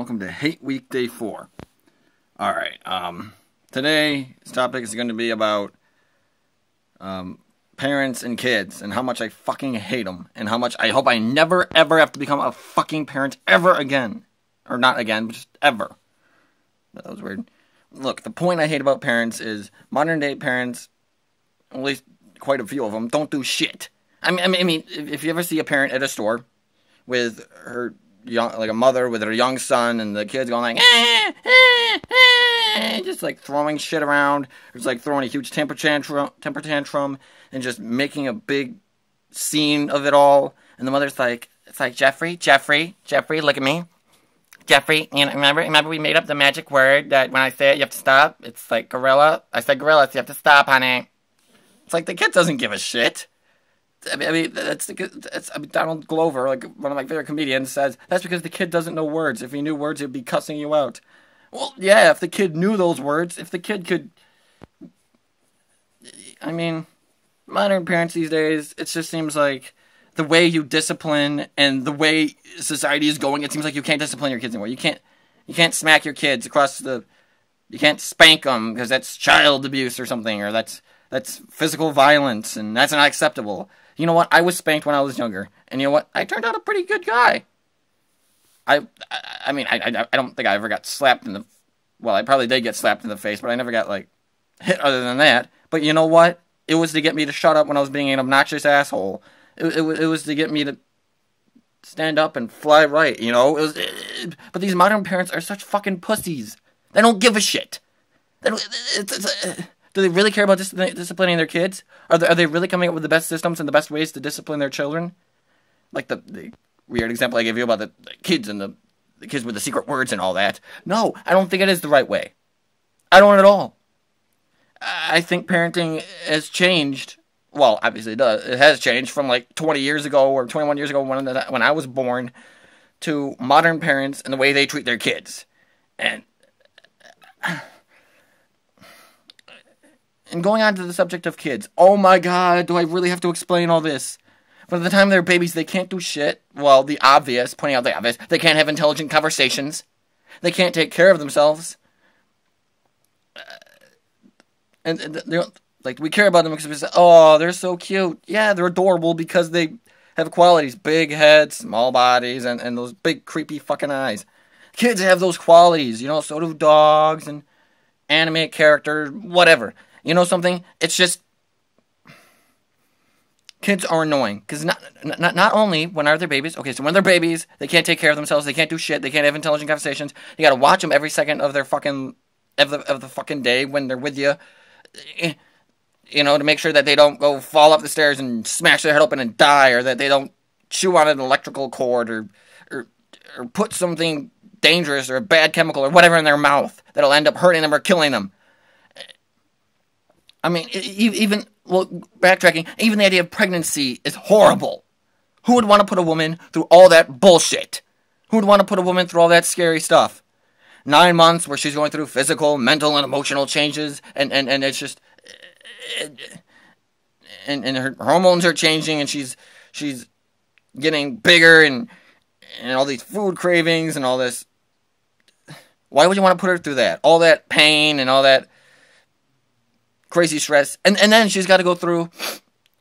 welcome to Hate Week Day 4. Alright, today's topic is going to be about parents and kids, and how much I fucking hate them, and how much I hope I never ever have to become a fucking parent ever again. Or not again, but just ever. That was weird. Look, the point I hate about parents is modern day parents, at least quite a few of them, don't do shit. I mean, if you ever see a parent at a store with her young, like a mother with her young son, and the kid's going like, just like throwing shit around, or just like throwing a huge temper tantrum, and just making a big scene of it all, and the mother's like, it's like, Jeffrey, look at me. Jeffrey, you know, remember we made up the magic word that when I say it, you have to stop? It's like gorilla. I said gorilla, so you have to stop, honey. It's like the kid doesn't give a shit. I mean, Donald Glover, like one of my favorite comedians, says that's because the kid doesn't know words. If he knew words, he'd be cussing you out. Well, yeah, if the kid knew those words, if the kid could. I mean, modern parents these days, it just seems like the way you discipline and the way society is going, it seems like you can't discipline your kids anymore. You can't smack your kids you can't spank them because that's child abuse or something, or that's physical violence, and that's not acceptable. You know what? I was spanked when I was younger, and you know what? I turned out a pretty good guy. I mean, I don't think I ever got slapped in the... Well, I probably did get slapped in the face, but I never got, like, hit other than that. But you know what? It was to get me to shut up when I was being an obnoxious asshole. It was to get me to stand up and fly right, you know? But these modern parents are such fucking pussies. They don't give a shit. Do they really care about disciplining their kids? Are they really coming up with the best systems and the best ways to discipline their children? Like the weird example I gave you about the kids and the kids with the secret words and all that. No, I don't think it is the right way. I don't at all. I think parenting has changed. Well, obviously it does. It has changed from like 20 years ago or 21 years ago when I was born to modern parents and the way they treat their kids. And going on to the subject of kids, oh my god, do I really have to explain all this? By the time they're babies, they can't do shit. Well, pointing out the obvious, they can't have intelligent conversations. They can't take care of themselves. And they're, like, we care about them because we say, oh, they're so cute. Yeah, they're adorable because they have qualities. Big heads, small bodies, and those big creepy fucking eyes. Kids have those qualities, you know, so do dogs and anime characters, whatever. You know something? It's just... Kids are annoying. Because not only when they're babies... Okay, so when they're babies, they can't take care of themselves, they can't do shit, they can't have intelligent conversations. You gotta watch them every second of their fucking... Of the fucking day when they're with you. You know, to make sure that they don't go fall up the stairs and smash their head open and die, or that they don't chew on an electrical cord, or put something dangerous or a bad chemical or whatever in their mouth that'll end up hurting them or killing them. I mean, backtracking, even the idea of pregnancy is horrible. Who would want to put a woman through all that bullshit? Who would want to put a woman through all that scary stuff? 9 months where she's going through physical, mental, and emotional changes, and it's just... And her hormones are changing, and she's getting bigger, and all these food cravings, and all this... Why would you want to put her through that? All that pain, and all that... crazy stress, and then she's got to go through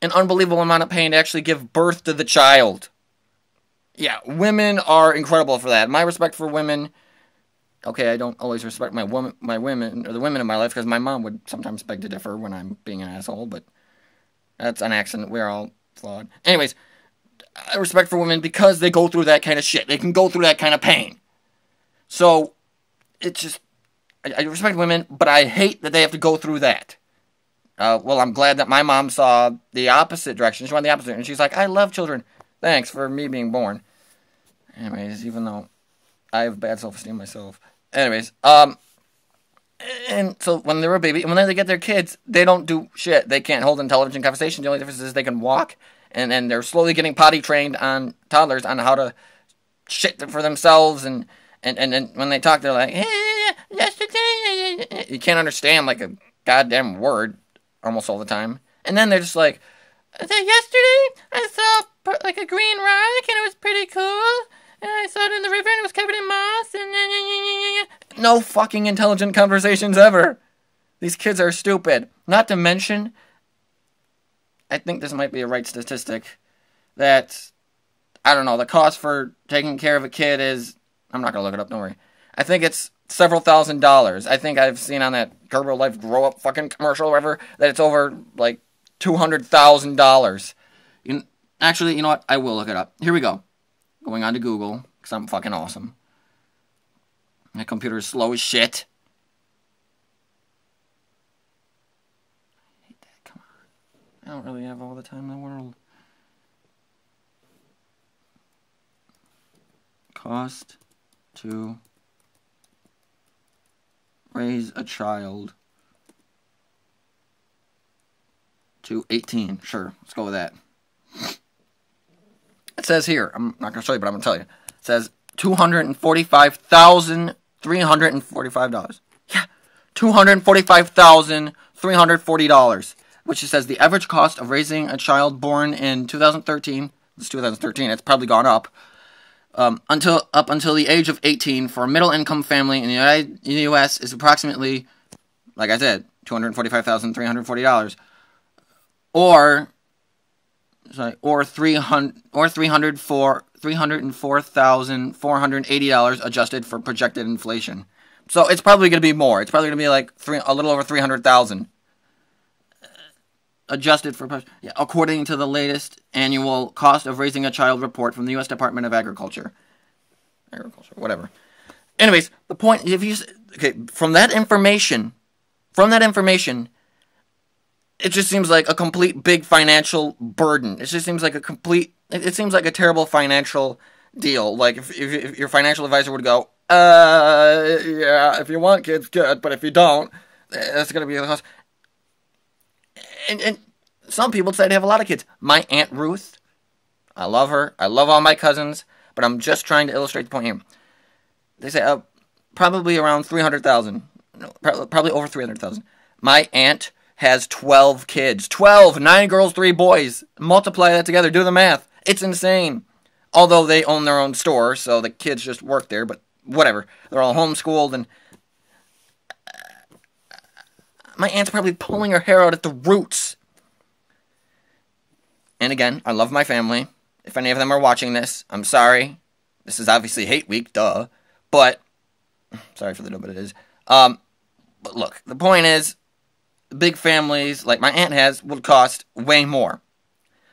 an unbelievable amount of pain to actually give birth to the child. Yeah, women are incredible for that. My respect for women... Okay, I don't always respect my women, or the women in my life, because my mom would sometimes beg to differ when I'm being an asshole, but that's an accident. We're all flawed. Anyways, I respect for women because they go through that kind of shit. They can go through that kind of pain. So, it's just... I respect women, but I hate that they have to go through that. Well, I'm glad that my mom saw the opposite direction. She went the opposite, and she's like, I love children. Thanks for me being born. Anyways, even though I have bad self-esteem myself. Anyways, and so when they're a baby, and when they get their kids, they don't do shit. They can't hold intelligent conversation. The only difference is they can walk, and they're slowly getting potty trained on toddlers on how to shit for themselves, and when they talk, they're like, hey, yesterday, you can't understand, like, a goddamn word almost all the time. And then they're just like, yesterday, I saw, like, a green rock, and it was pretty cool. And I saw it in the river and it was covered in moss, and then No fucking intelligent conversations ever. These kids are stupid. Not to mention, I think this might be a right statistic, that, I don't know, the cost for taking care of a kid is, I'm not going to look it up, don't worry. I think it's several $1,000s. I think I've seen on that Gerber Life Grow Up fucking commercial or whatever, that it's over, like, $200,000. Actually, you know what? I will look it up. Here we go. Going on to Google, because I'm fucking awesome. My computer is slow as shit. I hate that. Come on. I don't really have all the time in the world. Cost to raise a child to 18. Sure, let's go with that. It says here, I'm not going to show you, but I'm going to tell you. It says $245,345. Yeah, $245,340. Which it says the average cost of raising a child born in 2013. It's 2013. It's probably gone up. Until the age of 18 for a middle-income family in the U.S. is approximately, like I said, $245,340, or $304,480 adjusted for projected inflation. So it's probably going to be more. It's probably going to be like a little over $300,000 adjusted for, according to the latest annual cost of raising a child report from the U.S. Department of Agriculture, whatever. Anyways, the point, from that information, it just seems like a complete big financial burden. It just seems like it seems like a terrible financial deal. Like if your financial advisor would go, yeah, if you want kids, good, but if you don't, that's going to be the cost. And some people say they have a lot of kids. My Aunt Ruth, I love her. I love all my cousins, but I'm just trying to illustrate the point here. They say probably around 300,000. No, probably over 300,000. My aunt has 12 kids. 12! 9 girls, 3 boys. Multiply that together. Do the math. It's insane. Although they own their own store, so the kids just work there, but whatever. They're all homeschooled, and my aunt's probably pulling her hair out at the roots. And again, I love my family. If any of them are watching this, I'm sorry. This is obviously hate week, duh. But, sorry for the little bit it is. But look, the point is, big families, like my aunt has, would cost way more.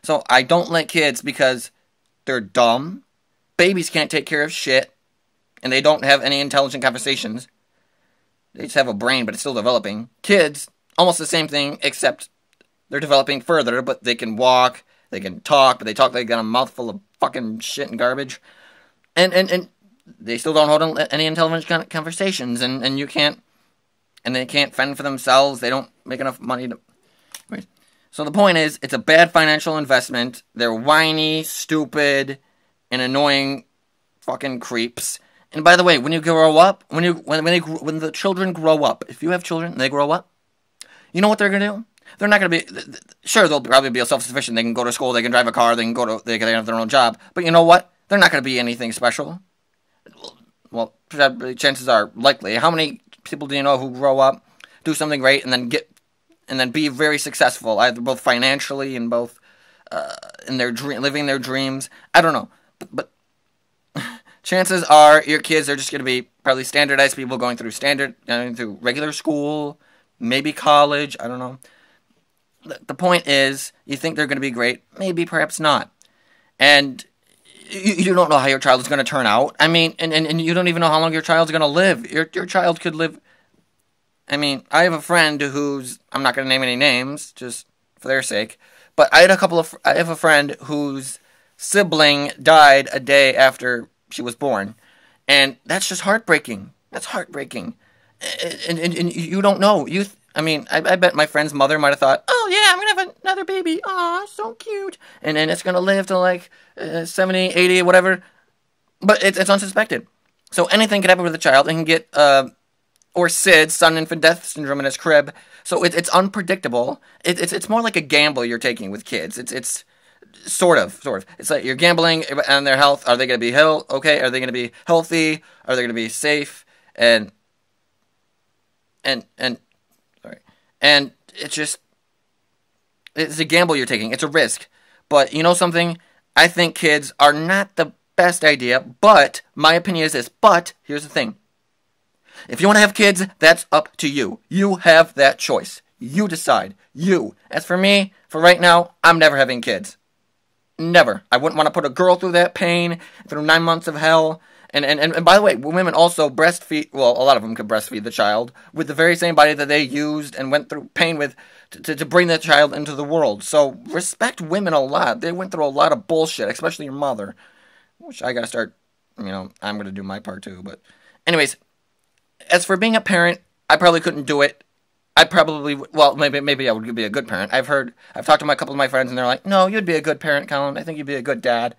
So I don't like kids because they're dumb. Babies can't take care of shit. And they don't have any intelligent conversations. They just have a brain, but it's still developing. Kids, almost the same thing, except they're developing further, but they can walk, they can talk, but they talk like they got a mouthful of fucking shit and garbage. And they still don't hold any intelligent conversations, and you can't, and they can't fend for themselves. They don't make enough money to. So the point is, it's a bad financial investment. They're whiny, stupid, and annoying fucking creeps. And by the way, when you grow up, when the children grow up, if you have children and they grow up, you know what they're gonna do? They're not gonna be, sure, they'll probably be self-sufficient. They can go to school, they can drive a car, they can have their own job. But you know what? They're not gonna be anything special. Well, chances are likely. How many people do you know who grow up, do something great, and then be very successful, either both financially and both in their living their dreams? I don't know, but chances are your kids are just going to be probably standardized people going through through regular school, maybe college. I don't know. The point is, you think they're going to be great, maybe, perhaps not, and you don't know how your child is going to turn out. I mean, and you don't even know how long your child's going to live. Your child could live. I mean, I have a friend who's, I'm not going to name any names, just for their sake, but I have a friend whose sibling died a day after she was born, and that's just heartbreaking. That's heartbreaking, and you don't know. I bet my friend's mother might have thought, oh yeah, I'm gonna have another baby. Aw, so cute, and then it's gonna live to like 70, 80, whatever. But it's unsuspected, so anything could happen with the child, and can get or SIDS, sudden infant death syndrome, in his crib. So it's unpredictable. It's more like a gamble you're taking with kids. It's Sort of. It's like you're gambling on their health. Are they going to be okay? Are they going to be healthy? Are they going to be safe? And and sorry, and it's a gamble you're taking. It's a risk. But you know something? I think kids are not the best idea, but my opinion is this. But here's the thing. If you want to have kids, that's up to you. You have that choice. You decide. You. As for me, for right now, I'm never having kids. Never. I wouldn't want to put a girl through that pain, through 9 months of hell. And by the way, women also breastfeed, well, a lot of them could breastfeed the child with the very same body that they used and went through pain with to bring that child into the world. So respect women a lot. They went through a lot of bullshit, especially your mother. Which I gotta start, I'm gonna do my part too. But anyways, as for being a parent, I probably couldn't do it. I probably, well, maybe I would be a good parent. I've talked to a couple of my friends and they're like, no, you'd be a good parent, Colin. I think you'd be a good dad.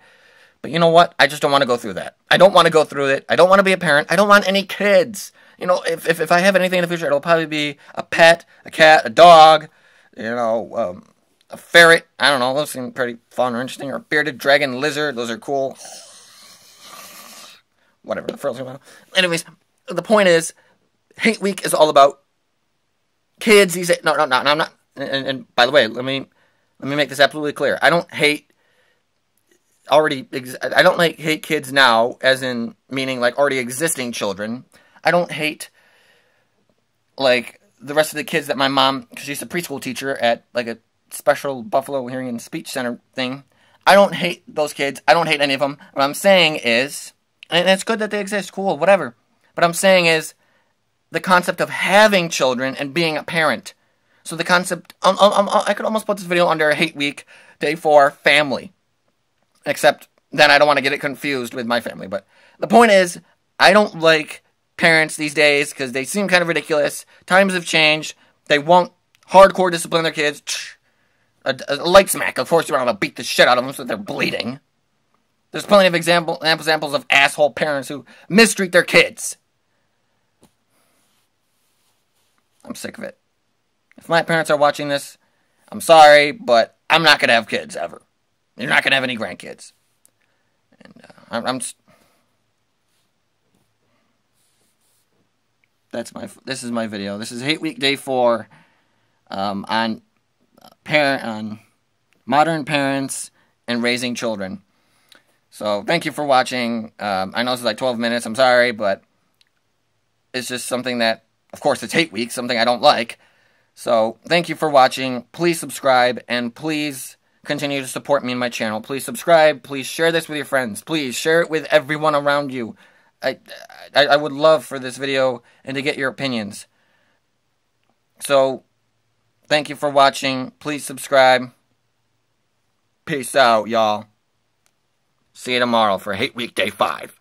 But you know what? I just don't want to go through that. I don't want to go through it. I don't want to be a parent. I don't want any kids. If I have anything in the future, it'll probably be a pet, a cat, a dog, a ferret. I don't know. Those seem pretty fun or interesting. Or a bearded dragon lizard. Those are cool. Whatever. The frills. Anyways, the point is, Hate Week is all about kids. No, I'm not. And by the way, let me make this absolutely clear. I don't hate hate kids now, as in meaning like already existing children. I don't hate like the rest of the kids that my mom, because she's a preschool teacher at like a special Buffalo Hearing and Speech Center thing. I don't hate those kids. I don't hate any of them. What I'm saying is, and it's good that they exist, cool, whatever. What I'm saying is the concept of having children and being a parent. So the concept, I could almost put this video under Hate Week, Day 4, family. Except then I don't want to get it confused with my family. But the point is, I don't like parents these days because they seem kind of ridiculous. Times have changed. They won't hardcore discipline their kids. A light smack. Of course, you're not going to beat the shit out of them so they're bleeding. There's plenty of examples of asshole parents who mistreat their kids. I'm sick of it. If my parents are watching this, I'm sorry, but I'm not going to have kids ever. You're not going to have any grandkids. And this is my video. This is Hate Week Day 4 on modern parents and raising children. So thank you for watching. I know this is like 12 minutes. I'm sorry, but it's just something that, of course, it's Hate Week, something I don't like. So thank you for watching. Please subscribe and please continue to support me and my channel. Please subscribe. Please share this with your friends. Please share it with everyone around you. I would love for this video and to get your opinions. So, thank you for watching. Please subscribe. Peace out, y'all. See you tomorrow for Hate Week Day 5.